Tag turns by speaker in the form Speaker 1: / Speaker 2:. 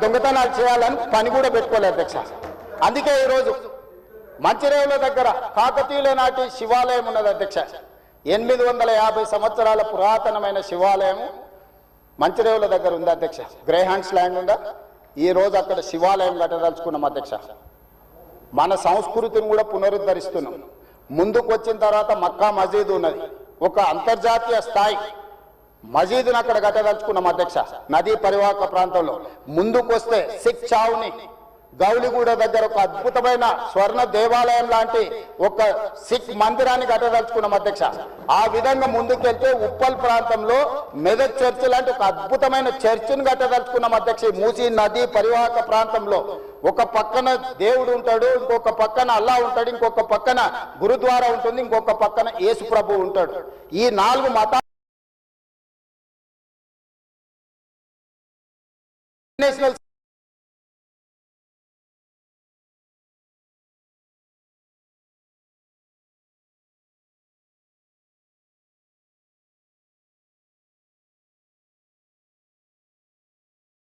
Speaker 1: దొంగతనాలు చేయాలని పని కూడా పెట్టుకోలేదు అధ్యక్ష. అందుకే ఈరోజు మంచిరేవుల దగ్గర కాకతీయుల నాటి శివాలయం ఉన్నది అధ్యక్ష. 850 సంవత్సరాల పురాతనమైన శివాలయం మంచిరేవుల దగ్గర ఉంది అధ్యక్ష. గ్రేహాండ్స్ ల్యాండ్ ఉందా, ఈ రోజు అక్కడ శివాలయం కట్టదలుచుకున్నాం అధ్యక్ష. మన సంస్కృతిని కూడా పునరుద్ధరిస్తున్నాం. ముందుకు వచ్చిన తర్వాత మక్కా మసీదు ఉన్నది, ఒక అంతర్జాతీయ స్థాయి మసీదును అక్కడ కట్టదలుచుకున్నాం అధ్యక్ష. నదీ పరివాహక ప్రాంతంలో ముందుకు వస్తే సిక్ చావుని గౌలిగూడ దగ్గర ఒక అద్భుతమైన స్వర్ణ దేవాలయం లాంటి ఒక సిక్ మందిరాన్ని కట్టదలుచుకున్నాం అధ్యక్ష. ఆ విధంగా ముందుకెళ్తే ఉప్పల్ ప్రాంతంలో మెదక్ చర్చ్ లాంటి ఒక అద్భుతమైన చర్చిని కట్టదలుచుకున్నాం అధ్యక్ష. మూసీ నదీ పరివాహక ప్రాంతంలో ఒక పక్కన దేవుడు ఉంటాడు, ఇంకొక పక్కన అల్లా ఉంటాడు, ఇంకొక పక్కన గురుద్వారా ఉంటుంది, ఇంకొక పక్కన యేసు ప్రభు ఉంటాడు. ఈ 4 మతాలు నేషనల్